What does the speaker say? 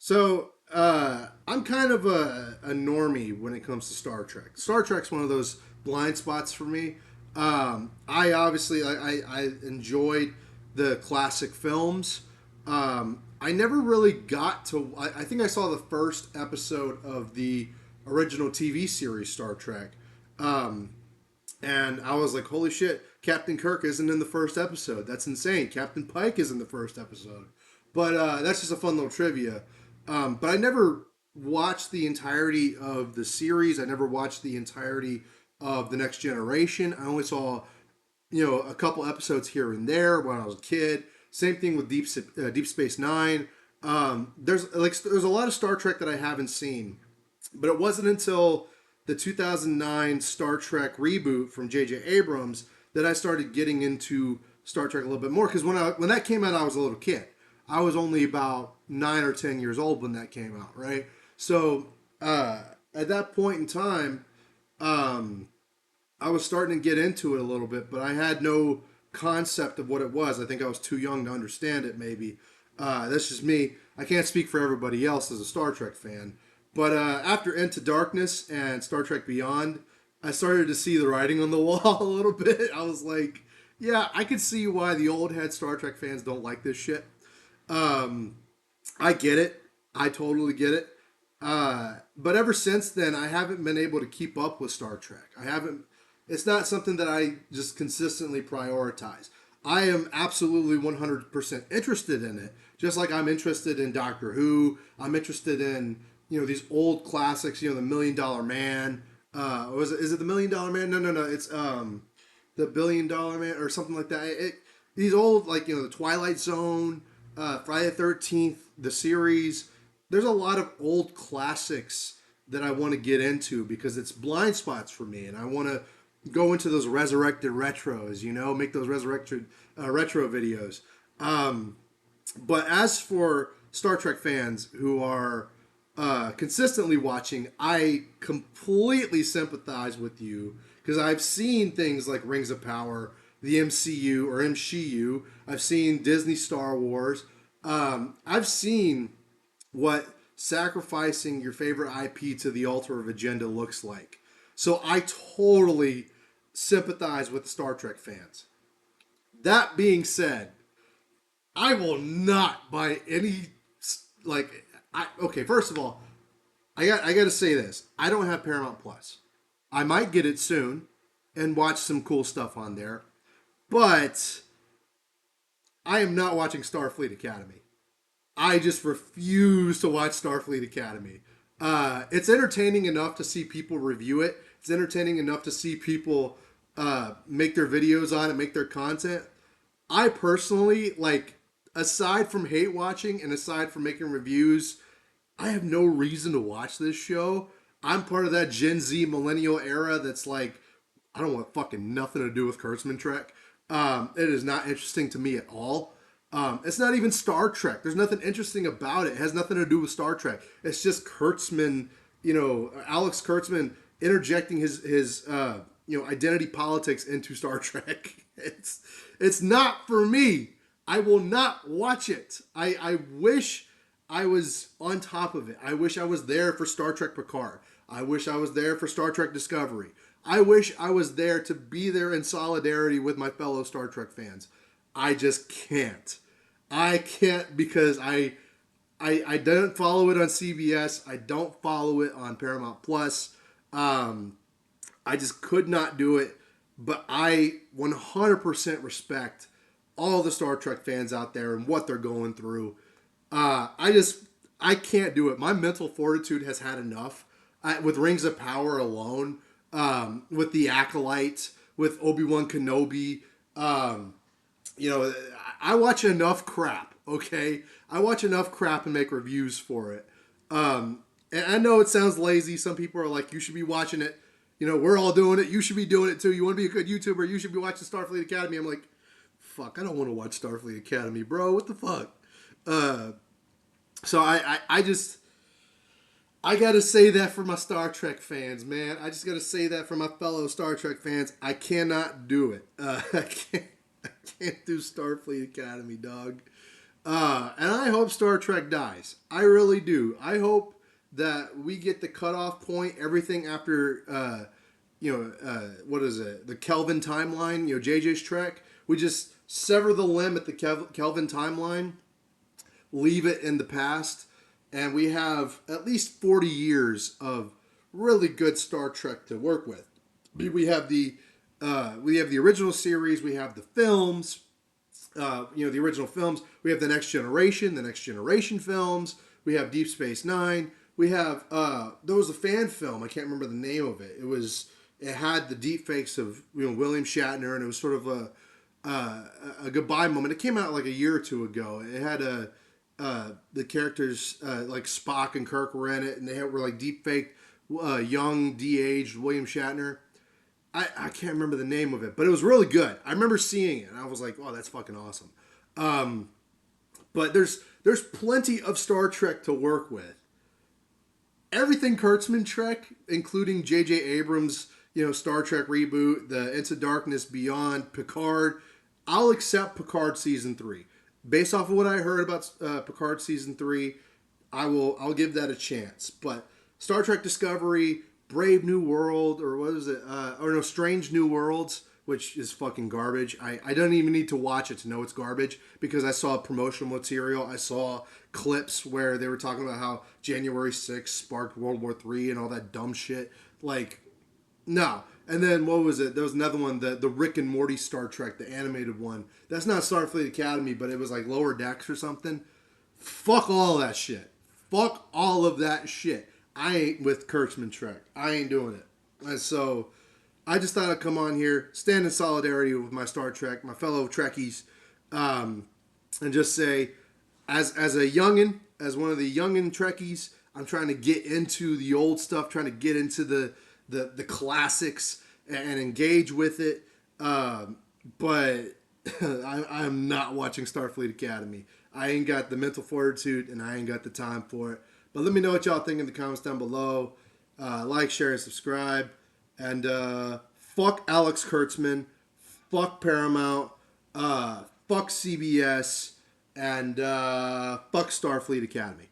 I'm kind of a normie when it comes to Star Trek. Star Trek's one of those blind spots for me. I obviously I enjoyed the classic films. I never really got to. I think I saw the first episode of the original TV series Star Trek, um, and I was like, "Holy shit! Captain Kirk isn't in the first episode. That's insane. Captain Pike is in the first episode." But that's just a fun little trivia. But I never watched the entirety of the series. I never watched the entirety of the Next Generation. I only saw a couple episodes here and there when I was a kid. Same thing with Deep Space Nine. There's a lot of Star Trek that I haven't seen, but it wasn't until the 2009 Star Trek reboot from J.J. Abrams that I started getting into Star Trek a little bit more. Because when that came out, I was a little kid. I was only about 9 or 10 years old when that came out, right? So at that point in time, um, I was starting to get into it a little bit, but I had no concept of what it was. I think I was too young to understand it. Maybe that's just me. I can't speak for everybody else as a Star Trek fan. But after Into Darkness and Star Trek Beyond, I started to see the writing on the wall a little bit. I was like, yeah, I could see why the old head Star Trek fans don't like this shit. Um, I get it. I totally get it. But ever since then, I haven't been able to keep up with Star Trek. I haven't. It's not something that I just consistently prioritize. I am absolutely 100% interested in it, just like I'm interested in Doctor Who. I'm interested in these old classics. The Million Dollar Man. Is it the Million Dollar Man? No, no, no. It's the Billion-Dollar Man or something like that. These old, like, the Twilight Zone, Friday the 13th, the series. There's a lot of old classics that I want to get into because it's blind spots for me, and I want to go into those resurrected retros, make those resurrected retro videos. Um, but as for Star Trek fans who are consistently watching, I completely sympathize with you because I've seen things like Rings of Power, the MCU or MCU. I've seen Disney Star Wars. I've seen what sacrificing your favorite IP to the altar of agenda looks like. So I totally sympathize with the Star Trek fans. That being said, I will not buy any like okay, first of all, I got to say this. I don't have Paramount Plus. I might get it soon and watch some cool stuff on there, but I am not watching Starfleet Academy. I just refuse to watch Starfleet Academy. It's entertaining enough to see people review it. It's entertaining enough to see people make their videos on it, make their content. I personally, like, aside from hate watching and aside from making reviews, I have no reason to watch this show. I'm part of that Gen Z millennial era that's like, I don't want fucking nothing to do with Kurtzman Trek. It is not interesting to me at all. It's not even Star Trek. There's nothing interesting about it. It has nothing to do with Star Trek. It's just Kurtzman, Alex Kurtzman interjecting his identity politics into Star Trek. It's not for me. I will not watch it. I wish I was on top of it. I wish I was there for Star Trek Picard. I wish I was there for Star Trek Discovery. I wish I was there to be there in solidarity with my fellow Star Trek fans. I just can't. I can't because I don't follow it on CBS. I don't follow it on Paramount Plus. I just could not do it. But I 100% respect all the Star Trek fans out there and what they're going through. I can't do it. My mental fortitude has had enough. With Rings of Power alone, with the Acolyte, with Obi-Wan Kenobi, um, you know, I watch enough crap. Okay, I watch enough crap and make reviews for it. And I know it sounds lazy. Some people are like, "You should be watching it." We're all doing it. You should be doing it too. You want to be a good YouTuber? You should be watching Starfleet Academy. I'm like, fuck, I don't want to watch Starfleet Academy, bro. What the fuck? Uh, so I just I gotta say that for my Star Trek fans, man. I just gotta say that for my fellow Star Trek fans. I cannot do it. I can't do Starfleet Academy, dog. And I hope Star Trek dies. I really do. I hope that we get the cutoff point, everything after, what is it? The Kelvin timeline, JJ's Trek. We just sever the limb at the Kelvin timeline, leave it in the past, and we have at least 40 years of really good Star Trek to work with. We have the original series, we have the films, the original films. We have the Next Generation films. We have Deep Space Nine. We have there was a fan film. I can't remember the name of it. It had the deep fakes of William Shatner, and it was sort of a goodbye moment. It came out like a year or two ago. It had the characters like Spock and Kirk were in it, and were like deep faked young de-aged William Shatner. I can't remember the name of it, but it was really good. I remember seeing it, and I was like, "Oh, that's fucking awesome." But there's plenty of Star Trek to work with. Everything Kurtzman Trek, including J.J. Abrams, Star Trek reboot, the Into Darkness, Beyond, Picard. I'll accept Picard season 3, based off of what I heard about Picard season 3. I'll give that a chance. But Star Trek Discovery, Brave New World, or what is it? Or no, Strange New Worlds, which is fucking garbage. I don't even need to watch it to know it's garbage because I saw promotional material. I saw clips where they were talking about how January 6th sparked World War III and all that dumb shit. Like, no. And then what was it? There was another one, the Rick and Morty Star Trek, the animated one. That's not Starfleet Academy, but it was like Lower Decks or something. Fuck all that shit. Fuck all of that shit. I ain't with Kurtzman Trek. I ain't doing it. And so I just thought I'd come on here, stand in solidarity with my Star Trek, my fellow Trekkies, and just say, as a youngin, as one of the youngin Trekkies, I'm trying to get into the old stuff, trying to get into the classics and engage with it. But I'm not watching Starfleet Academy. I ain't got the mental fortitude and I ain't got the time for it. But let me know what y'all think in the comments down below. Like, share, and subscribe. And fuck Alex Kurtzman. Fuck Paramount. Fuck CBS. And fuck Starfleet Academy.